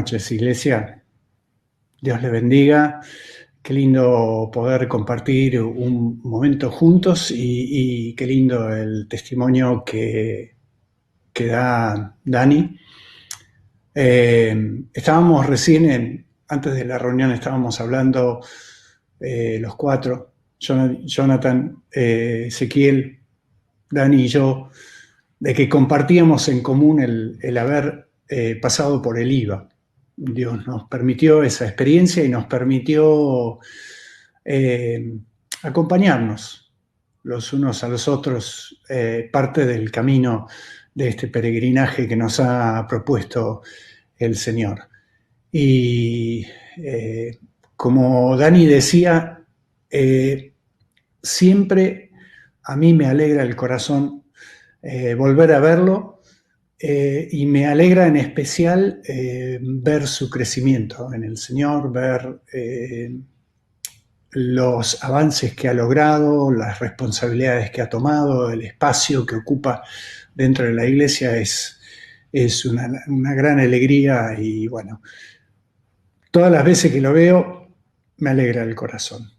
noches, Iglesia. Dios le bendiga. Qué lindo poder compartir un momento juntos y qué lindo el testimonio que da Dani. Estábamos recién, antes de la reunión, estábamos hablando los cuatro, Jonathan, Ezequiel, Dani y yo, de que compartíamos en común el haber pasado por el IVA. Dios nos permitió esa experiencia y nos permitió acompañarnos los unos a los otros, parte del camino de este peregrinaje que nos ha propuesto el Señor. Y como Dani decía, siempre a mí me alegra el corazón volver a verlo. Y me alegra en especial ver su crecimiento en el Señor, ver los avances que ha logrado, las responsabilidades que ha tomado, el espacio que ocupa dentro de la iglesia es una gran alegría y bueno, todas las veces que lo veo me alegra el corazón.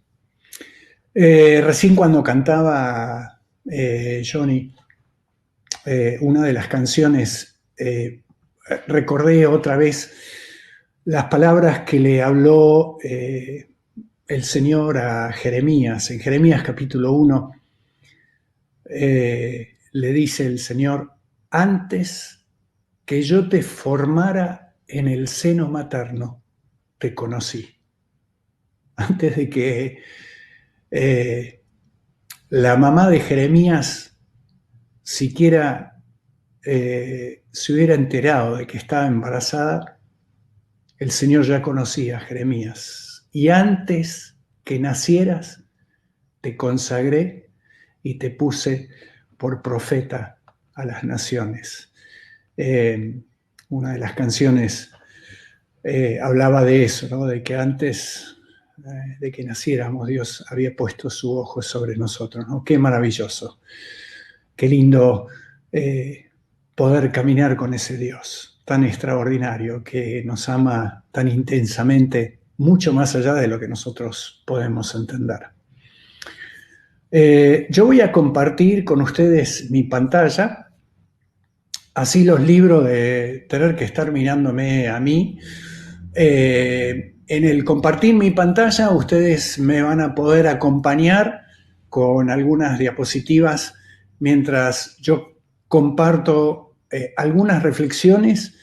Recién cuando cantaba Johnny, una de las canciones, recordé otra vez las palabras que le habló el Señor a Jeremías. En Jeremías capítulo 1 le dice el Señor: antes que yo te formara en el seno materno, te conocí. Antes de que la mamá de Jeremías siquiera se hubiera enterado de que estaba embarazada, el Señor ya conocía a Jeremías. Y antes que nacieras, te consagré y te puse por profeta a las naciones. Una de las canciones hablaba de eso, ¿no? De que antes de que naciéramos, Dios había puesto su ojo sobre nosotros, ¿no? Qué maravilloso. Qué lindo poder caminar con ese Dios tan extraordinario que nos ama tan intensamente, mucho más allá de lo que nosotros podemos entender. Yo voy a compartir con ustedes mi pantalla, así los libro de tener que estar mirándome a mí. En el compartir mi pantalla, ustedes me van a poder acompañar con algunas diapositivas mientras yo comparto algunas reflexiones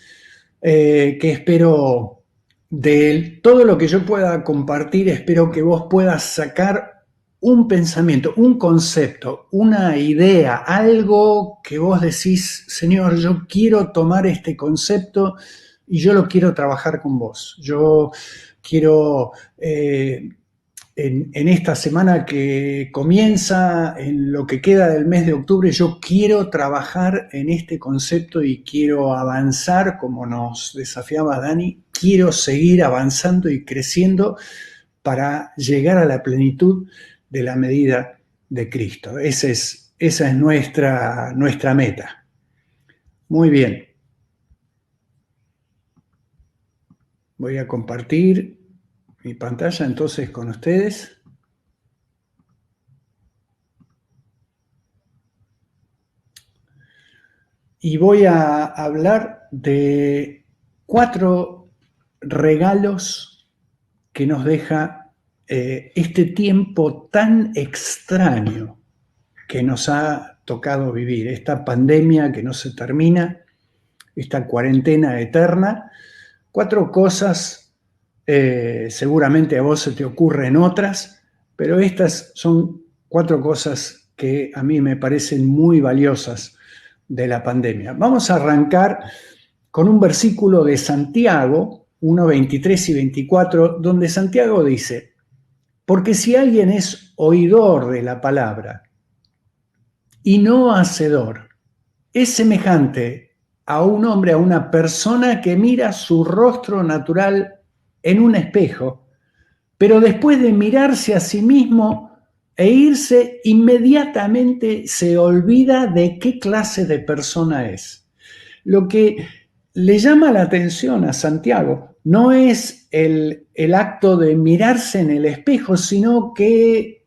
que espero de todo lo que yo pueda compartir. Espero que vos puedas sacar un pensamiento, un concepto, una idea, algo que vos decís: Señor, yo quiero tomar este concepto y yo lo quiero trabajar con vos. Yo quiero en esta semana que comienza, en lo que queda del mes de octubre, yo quiero trabajar en este concepto y quiero avanzar, como nos desafiaba Dani. Quiero seguir avanzando y creciendo para llegar a la plenitud de la medida de Cristo. Esa es nuestra meta. Muy bien. Voy a compartir mi pantalla entonces con ustedes. Y voy a hablar de 4 regalos que nos deja este tiempo tan extraño que nos ha tocado vivir, esta pandemia que no se termina, esta cuarentena eterna. 4 cosas, seguramente a vos se te ocurren otras, pero estas son 4 cosas que a mí me parecen muy valiosas de la pandemia. Vamos a arrancar con un versículo de Santiago 1, 23 y 24, donde Santiago dice: porque si alguien es oidor de la palabra y no hacedor, es semejante a un hombre, a una persona que mira su rostro natural en un espejo, pero después de mirarse a sí mismo e irse, inmediatamente se olvida de qué clase de persona es. Lo que le llama la atención a Santiago no es el acto de mirarse en el espejo, sino que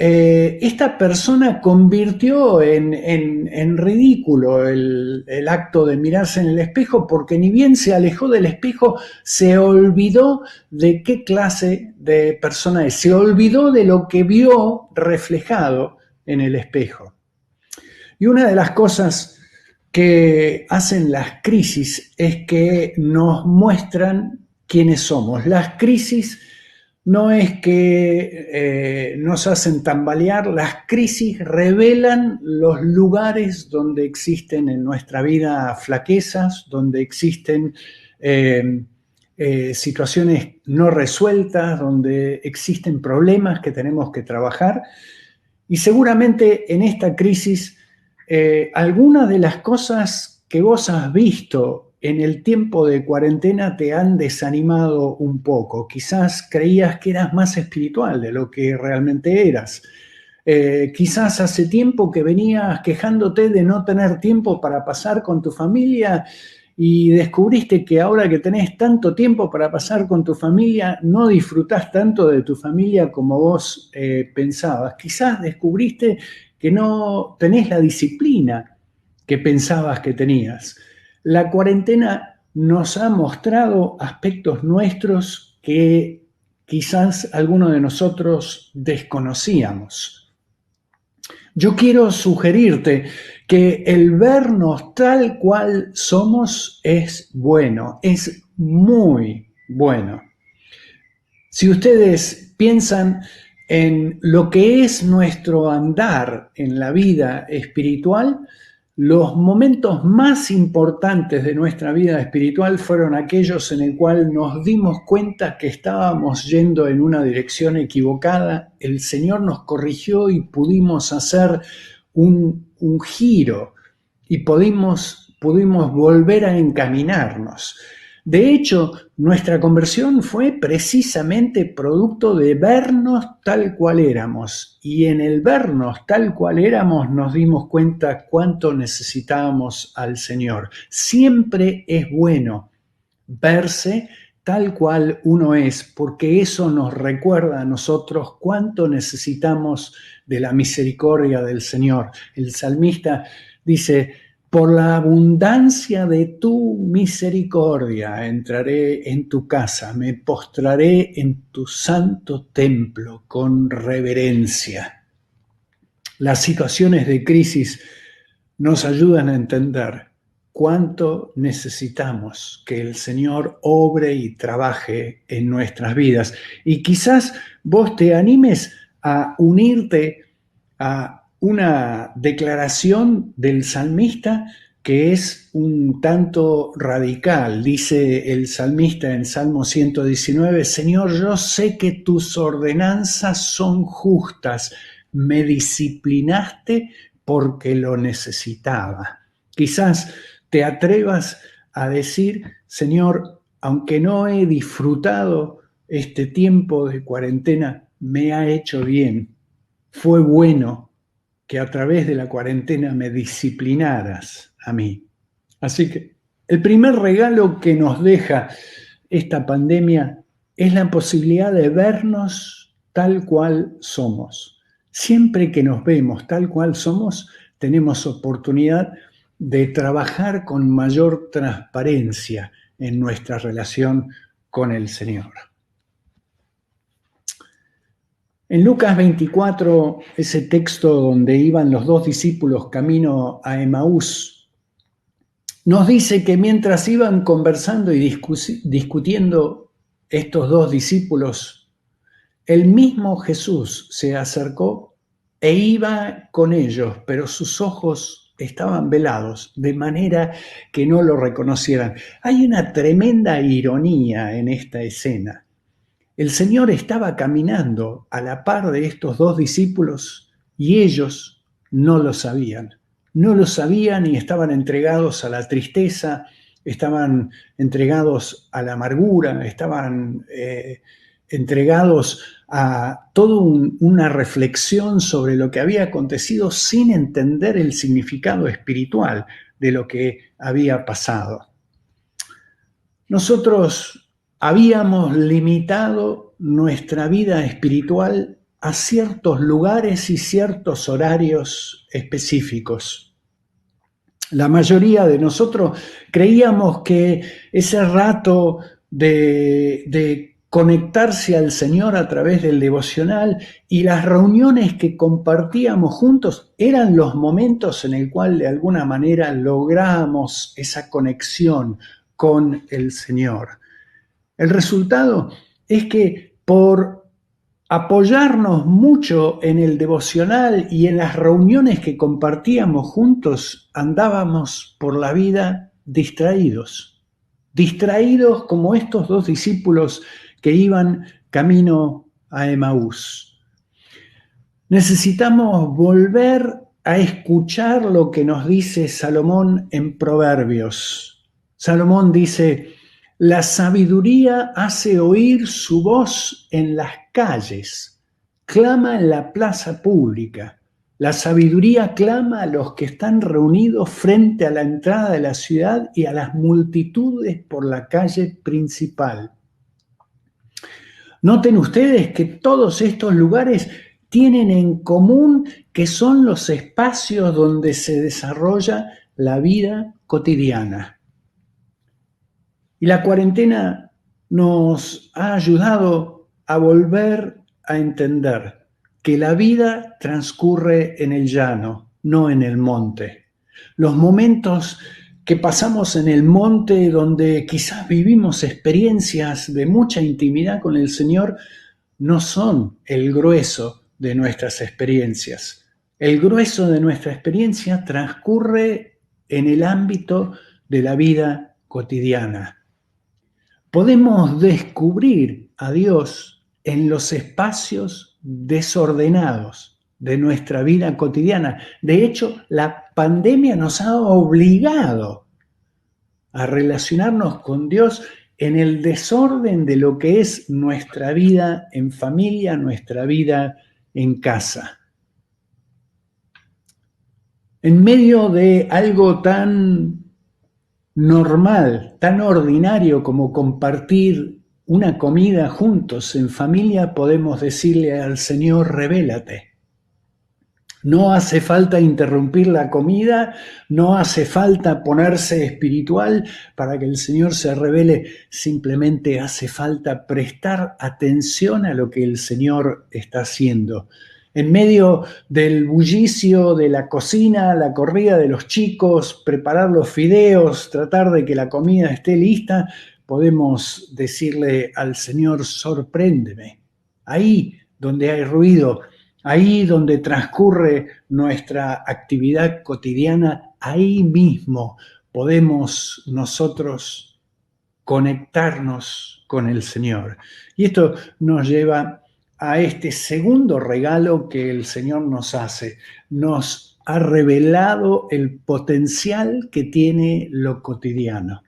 esta persona convirtió en ridículo el acto de mirarse en el espejo, porque ni bien se alejó del espejo, se olvidó de qué clase de persona es, se olvidó de lo que vio reflejado en el espejo. Y una de las cosas que hacen las crisis es que nos muestran quiénes somos. Las crisis no es que nos hacen tambalear, las crisis revelan los lugares donde existen en nuestra vida flaquezas, donde existen situaciones no resueltas, donde existen problemas que tenemos que trabajar. Y seguramente en esta crisis algunas de las cosas que vos has visto en el tiempo de cuarentena te han desanimado un poco. Quizás creías que eras más espiritual de lo que realmente eras. Quizás hace tiempo que venías quejándote de no tener tiempo para pasar con tu familia y descubriste que ahora que tenés tanto tiempo para pasar con tu familia, no disfrutás tanto de tu familia como vos pensabas. Quizás descubriste que no tenés la disciplina que pensabas que tenías. La cuarentena nos ha mostrado aspectos nuestros que quizás algunos de nosotros desconocíamos. Yo quiero sugerirte que el vernos tal cual somos es bueno, es muy bueno. Si ustedes piensan en lo que es nuestro andar en la vida espiritual, los momentos más importantes de nuestra vida espiritual fueron aquellos en el cual nos dimos cuenta que estábamos yendo en una dirección equivocada, el Señor nos corrigió y pudimos hacer un giro y pudimos volver a encaminarnos. De hecho, nuestra conversión fue precisamente producto de vernos tal cual éramos. Y en el vernos tal cual éramos nos dimos cuenta cuánto necesitábamos al Señor. Siempre es bueno verse tal cual uno es, porque eso nos recuerda a nosotros cuánto necesitamos de la misericordia del Señor. El salmista dice: por la abundancia de tu misericordia entraré en tu casa, me postraré en tu santo templo con reverencia. Las situaciones de crisis nos ayudan a entender cuánto necesitamos que el Señor obre y trabaje en nuestras vidas. Y quizás vos te animes a unirte a una declaración del salmista que es un tanto radical. Dice el salmista en Salmo 119: Señor, yo sé que tus ordenanzas son justas, me disciplinaste porque lo necesitaba. Quizás te atrevas a decir: Señor, aunque no he disfrutado este tiempo de cuarentena, me ha hecho bien. Fue bueno que a través de la cuarentena me disciplinaras a mí. Así que el primer regalo que nos deja esta pandemia es la posibilidad de vernos tal cual somos. Siempre que nos vemos tal cual somos, tenemos oportunidad de trabajar con mayor transparencia en nuestra relación con el Señor. En Lucas 24, ese texto donde iban los dos discípulos camino a Emaús, nos dice que mientras iban conversando y discutiendo estos dos discípulos, el mismo Jesús se acercó e iba con ellos, pero sus ojos estaban velados, de manera que no lo reconocieran. Hay una tremenda ironía en esta escena. El Señor estaba caminando a la par de estos dos discípulos y ellos no lo sabían. No lo sabían y estaban entregados a la tristeza, estaban entregados a la amargura, estaban entregados a toda una reflexión sobre lo que había acontecido sin entender el significado espiritual de lo que había pasado. Nosotros habíamos limitado nuestra vida espiritual a ciertos lugares y ciertos horarios específicos. La mayoría de nosotros creíamos que ese rato de conectarse al Señor a través del devocional y las reuniones que compartíamos juntos eran los momentos en el cual de alguna manera lográbamos esa conexión con el Señor. El resultado es que por apoyarnos mucho en el devocional y en las reuniones que compartíamos juntos, andábamos por la vida distraídos como estos dos discípulos que iban camino a Emaús. Necesitamos volver a escuchar lo que nos dice Salomón en Proverbios. Salomón dice: la sabiduría hace oír su voz en las calles, clama en la plaza pública. La sabiduría clama a los que están reunidos frente a la entrada de la ciudad y a las multitudes por la calle principal. Noten ustedes que todos estos lugares tienen en común que son los espacios donde se desarrolla la vida cotidiana. Y la cuarentena nos ha ayudado a volver a entender que la vida transcurre en el llano, no en el monte. Los momentos que pasamos en el monte, donde quizás vivimos experiencias de mucha intimidad con el Señor, no son el grueso de nuestras experiencias. El grueso de nuestra experiencia transcurre en el ámbito de la vida cotidiana. Podemos descubrir a Dios en los espacios desordenados de nuestra vida cotidiana. De hecho, la pandemia nos ha obligado a relacionarnos con Dios en el desorden de lo que es nuestra vida en familia, nuestra vida en casa. En medio de algo tan normal, tan ordinario como compartir una comida juntos en familia, podemos decirle al Señor: revélate. No hace falta interrumpir la comida, no hace falta ponerse espiritual para que el Señor se revele, simplemente hace falta prestar atención a lo que el Señor está haciendo. En medio del bullicio de la cocina, la corrida de los chicos, preparar los fideos, tratar de que la comida esté lista, podemos decirle al Señor: sorpréndeme. Ahí donde hay ruido, ahí donde transcurre nuestra actividad cotidiana, ahí mismo podemos nosotros conectarnos con el Señor. Y esto nos lleva a este segundo regalo que el Señor nos hace. Nos ha revelado el potencial que tiene lo cotidiano.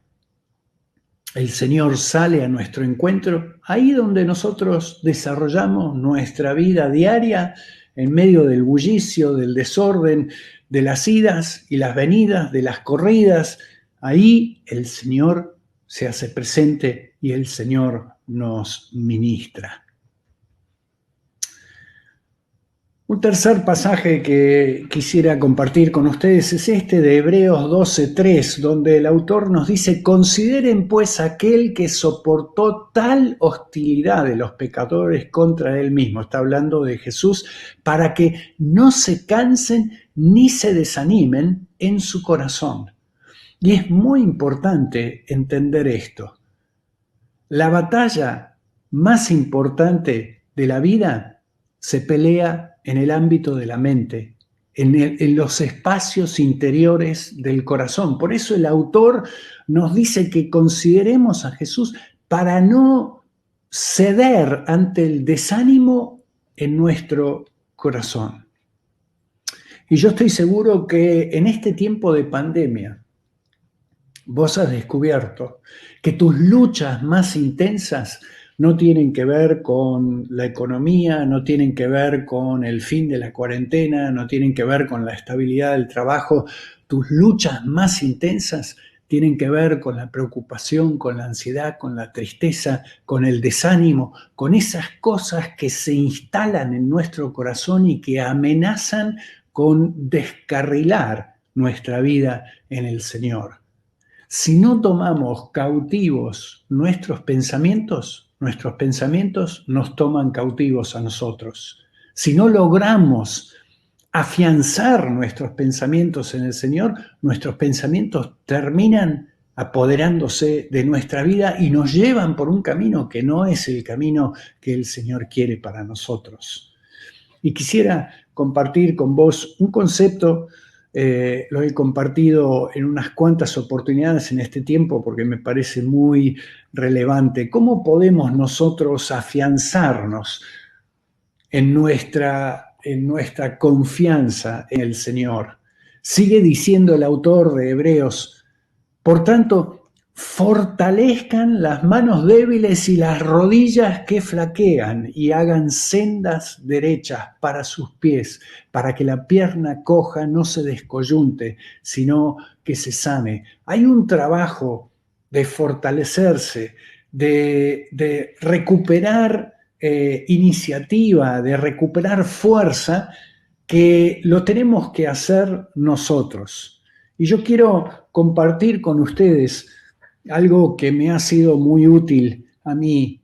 El Señor sale a nuestro encuentro ahí donde nosotros desarrollamos nuestra vida diaria, en medio del bullicio, del desorden, de las idas y las venidas, de las corridas. Ahí el Señor se hace presente y el Señor nos ministra. Un tercer pasaje que quisiera compartir con ustedes es este de Hebreos 12:3, donde el autor nos dice: consideren pues aquel que soportó tal hostilidad de los pecadores contra él mismo, está hablando de Jesús, para que no se cansen ni se desanimen en su corazón. Y es muy importante entender esto. La batalla más importante de la vida se pelea en el ámbito de la mente, en los espacios interiores del corazón. Por eso el autor nos dice que consideremos a Jesús para no ceder ante el desánimo en nuestro corazón. Y yo estoy seguro que en este tiempo de pandemia, vos has descubierto que tus luchas más intensas no tienen que ver con la economía, no tienen que ver con el fin de la cuarentena, no tienen que ver con la estabilidad del trabajo. Tus luchas más intensas tienen que ver con la preocupación, con la ansiedad, con la tristeza, con el desánimo, con esas cosas que se instalan en nuestro corazón y que amenazan con descarrilar nuestra vida en el Señor. Si no tomamos cautivos nuestros pensamientos nos toman cautivos a nosotros. Si no logramos afianzar nuestros pensamientos en el Señor, nuestros pensamientos terminan apoderándose de nuestra vida y nos llevan por un camino que no es el camino que el Señor quiere para nosotros. Y quisiera compartir con vos un concepto, lo he compartido en unas cuantas oportunidades en este tiempo porque me parece muy relevante. ¿Cómo podemos nosotros afianzarnos en nuestra confianza en el Señor? Sigue diciendo el autor de Hebreos, por tanto, fortalezcan las manos débiles y las rodillas que flaquean y hagan sendas derechas para sus pies, para que la pierna coja no se descoyunte, sino que se Hay un trabajo de fortalecerse, de recuperar iniciativa, de recuperar fuerza, que lo tenemos que hacer nosotros. Y yo quiero compartir con ustedes algo que me ha sido muy útil a mí,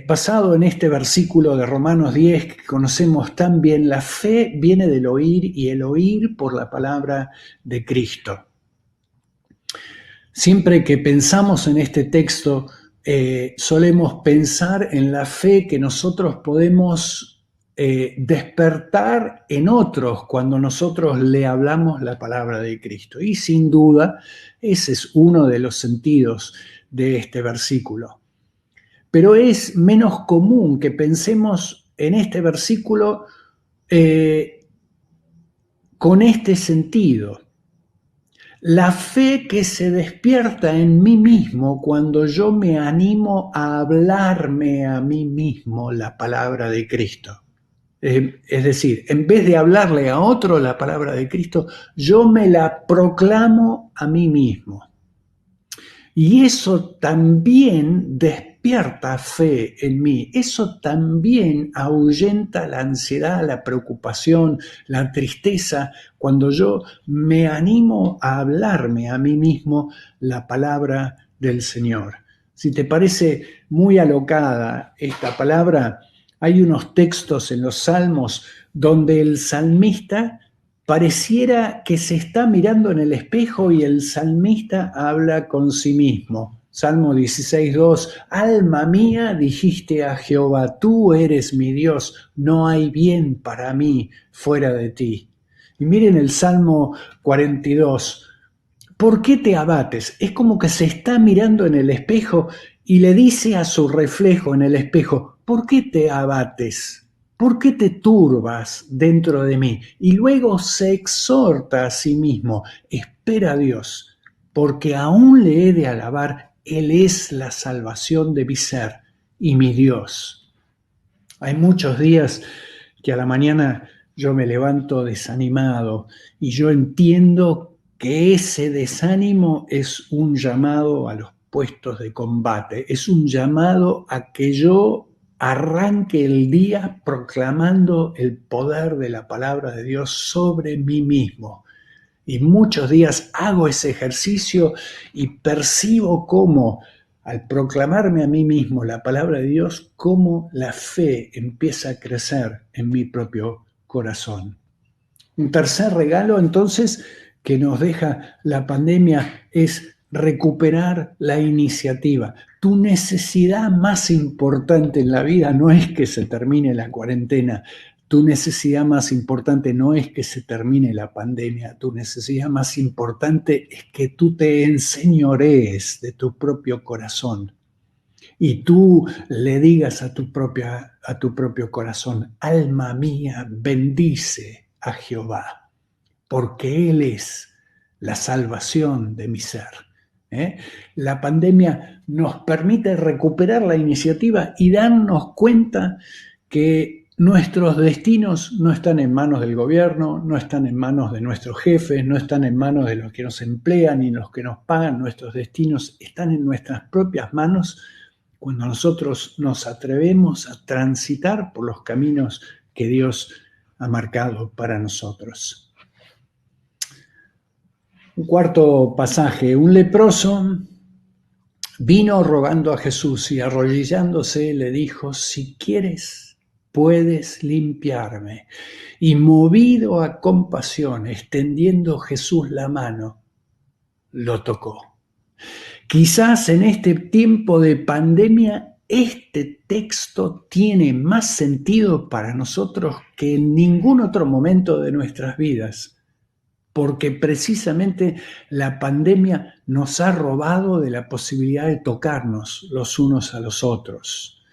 basado en este versículo de Romanos 10 que conocemos tan bien: la fe viene del oír y el oír por la palabra de Cristo. Siempre que pensamos en este texto, solemos pensar en la fe que nosotros podemos despertar en otros cuando nosotros le hablamos la palabra de Cristo. Y sin duda, ese es uno de los sentidos de este versículo. Pero es menos común que pensemos en este versículo con este sentido. La fe que se despierta en mí mismo cuando yo me animo a hablarme a mí mismo la palabra de Cristo. Es decir, en vez de hablarle a otro la palabra de Cristo, yo me la proclamo a mí mismo. Y eso también despierta fe en mí. Eso también ahuyenta la ansiedad, la preocupación, la tristeza, cuando yo me animo a hablarme a mí mismo la palabra del Señor. Si te parece muy alocada esta palabra, hay unos textos en los Salmos donde el salmista pareciera que se está mirando en el espejo y el salmista habla con sí mismo. Salmo 16:2, alma mía, dijiste a Jehová, tú eres mi Dios, no hay bien para mí fuera de ti. Y miren el Salmo 42, ¿por qué te abates? Es como que se está mirando en el espejo y le dice a su reflejo en el espejo, ¿por qué te abates? ¿Por qué te turbas dentro de mí? Y luego se exhorta a sí mismo, espera a Dios, porque aún le he de alabar, Él es la salvación de mi ser y mi Dios. Hay muchos días que a la mañana yo me levanto desanimado y yo entiendo que ese desánimo es un llamado a los puestos de combate, es un llamado a que yo arranque el día proclamando el poder de la palabra de Dios sobre mí mismo. Y muchos días hago ese ejercicio y percibo cómo, al proclamarme a mí mismo la palabra de Dios, cómo la fe empieza a crecer en mi propio corazón. Un tercer regalo, entonces, que nos deja la pandemia es recuperar la iniciativa. Tu necesidad más importante en la vida no es que se termine la cuarentena. Tu necesidad más importante no es que se termine la pandemia. Tu necesidad más importante es que tú te enseñorees de tu propio corazón y tú le digas a tu propio corazón, alma mía, bendice a Jehová, porque Él es la salvación de mi ser. La pandemia nos permite recuperar la iniciativa y darnos cuenta que nuestros destinos no están en manos del gobierno, no están en manos de nuestros jefes, no están en manos de los que nos emplean ni los que nos pagan. Nuestros destinos están en nuestras propias manos cuando nosotros nos atrevemos a transitar por los caminos que Dios ha marcado para nosotros. Un cuarto pasaje: un leproso vino rogando a Jesús y arrodillándose le dijo: si quieres, puedes limpiarme. Y movido a compasión, extendiendo Jesús la mano, lo tocó. Quizás en este tiempo de pandemia, este texto tiene más sentido para nosotros que en ningún otro momento de nuestras vidas, porque precisamente la pandemia nos ha robado de la posibilidad de tocarnos los unos a los otros.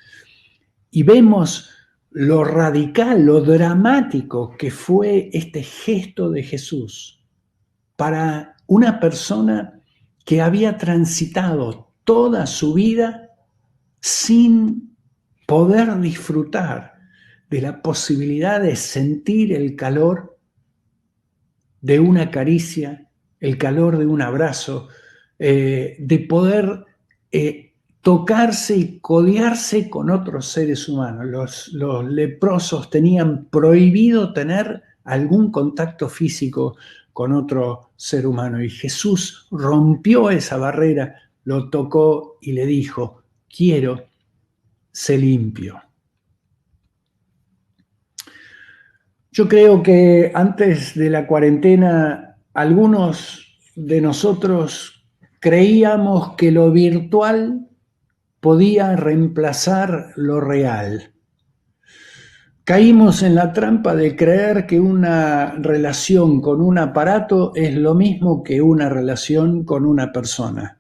Y vemos lo radical, lo dramático que fue este gesto de Jesús para una persona que había transitado toda su vida sin poder disfrutar de la posibilidad de sentir el calor de una caricia, el calor de un abrazo, de poder tocarse y codearse con otros seres humanos. Los leprosos tenían prohibido tener algún contacto físico con otro ser humano, y Jesús rompió esa barrera, lo tocó y le dijo: quiero, sé limpio. Yo creo que antes de la cuarentena, algunos de nosotros creíamos que lo virtual podía reemplazar lo real. Caímos en la trampa de creer que una relación con un aparato es lo mismo que una relación con una persona.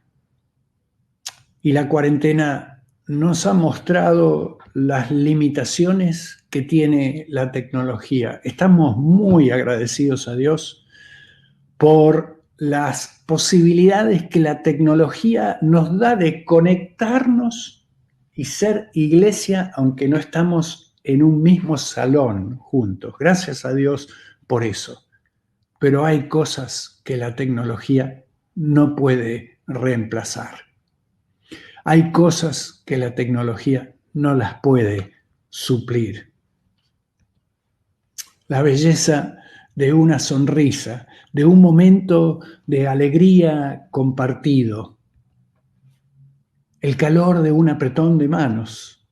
Y la cuarentena nos ha mostrado las limitaciones que tiene la tecnología. Estamos muy agradecidos a Dios por las posibilidades que la tecnología nos da de conectarnos y ser iglesia, aunque no estamos en un mismo salón juntos. Gracias a Dios por eso. Pero hay cosas que la tecnología no puede reemplazar. Hay cosas que la tecnología no las puede suplir. La belleza de una sonrisa, de un momento de alegría compartido, el calor de un apretón de manos,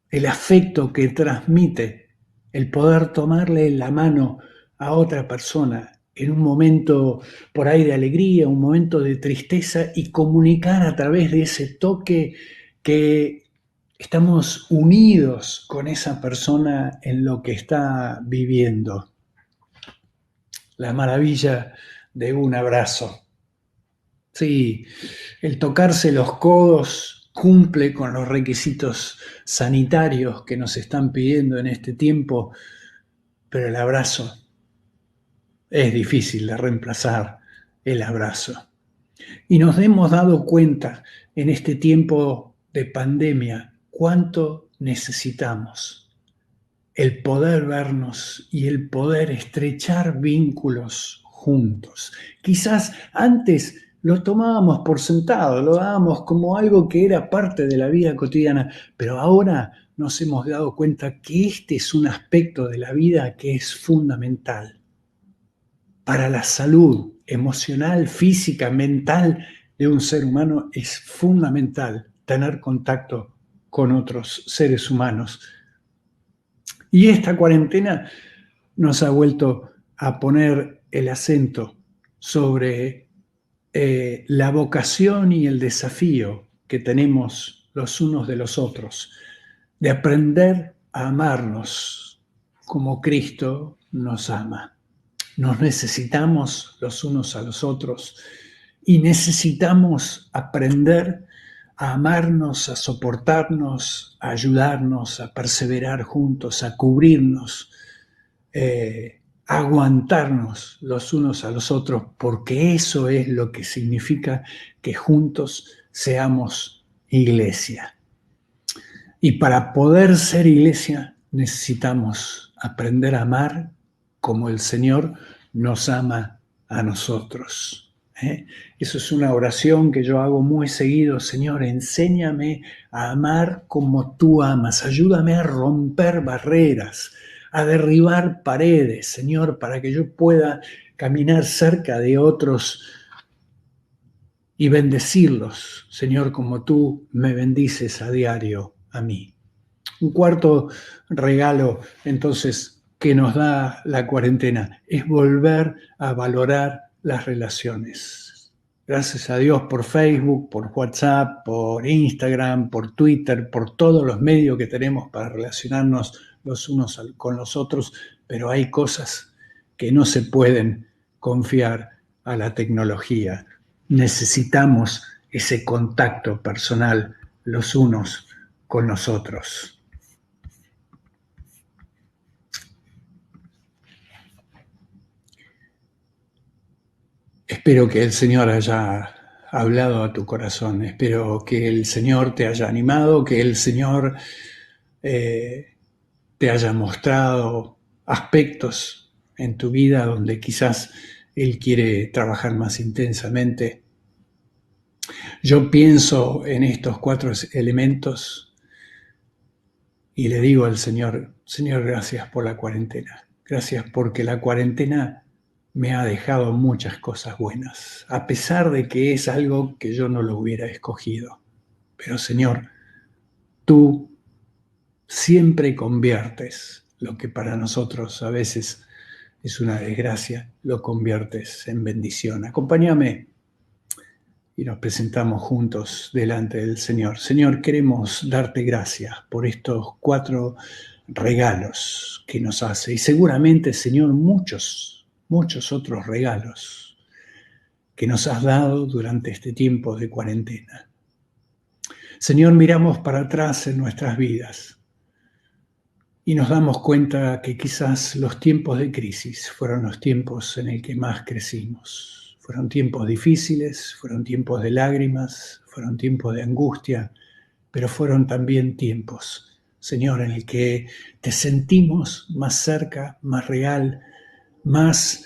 el afecto que transmite, el poder tomarle la mano a otra persona en un momento por ahí de alegría, un momento de tristeza, y comunicar a través de ese toque que estamos unidos con esa persona en lo que está viviendo. La maravilla de un abrazo. Sí, el tocarse los codos cumple con los requisitos sanitarios que nos están pidiendo en este tiempo, pero el abrazo es difícil de reemplazar, el abrazo. Y nos hemos dado cuenta en este tiempo de pandemia cuánto necesitamos el poder vernos y el poder estrechar vínculos juntos. Quizás antes lo tomábamos por sentado, lo dábamos como algo que era parte de la vida cotidiana, pero ahora nos hemos dado cuenta que este es un aspecto de la vida que es fundamental para la salud emocional, física, mental de un ser humano. Es fundamental tener contacto con otros seres humanos. Y esta cuarentena nos ha vuelto a poner el acento sobre la vocación y el desafío que tenemos los unos de los otros, de aprender a amarnos como Cristo nos ama. Nos necesitamos los unos a los otros y necesitamos aprender a amarnos, a soportarnos, a ayudarnos, a perseverar juntos, a cubrirnos, a aguantarnos los unos a los otros, porque eso es lo que significa que juntos seamos iglesia. Y para poder ser iglesia necesitamos aprender a amar como el Señor nos ama a nosotros. Eso es una oración que yo hago muy seguido. Señor, enséñame a amar como tú amas. Ayúdame a romper barreras, a derribar paredes, Señor, para que yo pueda caminar cerca de otros y bendecirlos, Señor, como tú me bendices a diario a mí. Un cuarto regalo, entonces, que nos da la cuarentena es volver a valorar las relaciones. Gracias a Dios por Facebook, por WhatsApp, por Instagram, por Twitter, por todos los medios que tenemos para relacionarnos los unos con los otros, pero hay cosas que no se pueden confiar a la tecnología. Necesitamos ese contacto personal los unos con los otros. Espero que el Señor haya hablado a tu corazón, espero que el Señor te haya animado, que el Señor te haya mostrado aspectos en tu vida donde quizás Él quiere trabajar más intensamente. Yo pienso en estos 4 elementos y le digo al Señor, Señor, gracias por la cuarentena, gracias porque la cuarentena me ha dejado muchas cosas buenas, a pesar de que es algo que yo no lo hubiera escogido. Pero Señor, tú siempre conviertes lo que para nosotros a veces es una desgracia, lo conviertes en bendición. Acompáñame y nos presentamos juntos delante del Señor. Señor, queremos darte gracias por estos 4 regalos que nos hace y seguramente, Señor, muchos otros regalos que nos has dado durante este tiempo de cuarentena. Señor, miramos para atrás en nuestras vidas y nos damos cuenta que quizás los tiempos de crisis fueron los tiempos en el que más crecimos. Fueron tiempos difíciles, fueron tiempos de lágrimas, fueron tiempos de angustia, pero fueron también tiempos, Señor, en el que te sentimos más cerca, más real, más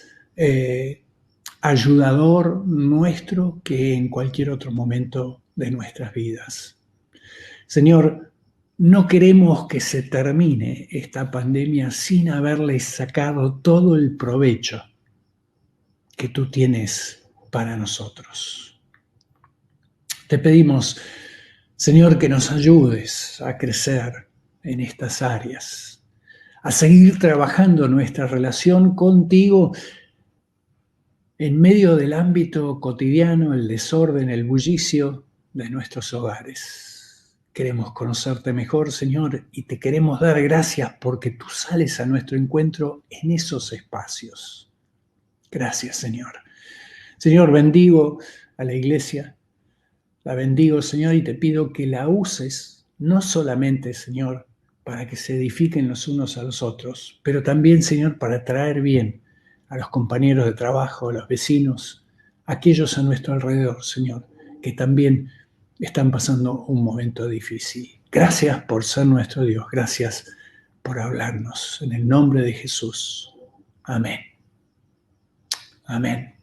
ayudador nuestro que en cualquier otro momento de nuestras vidas. Señor, no queremos que se termine esta pandemia sin haberle sacado todo el provecho que tú tienes para nosotros. Te pedimos, Señor, que nos ayudes a crecer en estas áreas, a seguir trabajando nuestra relación contigo en medio del ámbito cotidiano, el desorden, el bullicio de nuestros hogares. Queremos conocerte mejor, Señor, y te queremos dar gracias porque tú sales a nuestro encuentro en esos espacios. Gracias, Señor. Señor, bendigo a la iglesia, la bendigo, Señor, y te pido que la uses, no solamente, Señor, para que se edifiquen los unos a los otros, pero también, Señor, para traer bien a los compañeros de trabajo, a los vecinos, a aquellos a nuestro alrededor, Señor, que también están pasando un momento difícil. Gracias por ser nuestro Dios, gracias por hablarnos. En el nombre de Jesús. Amén. Amén.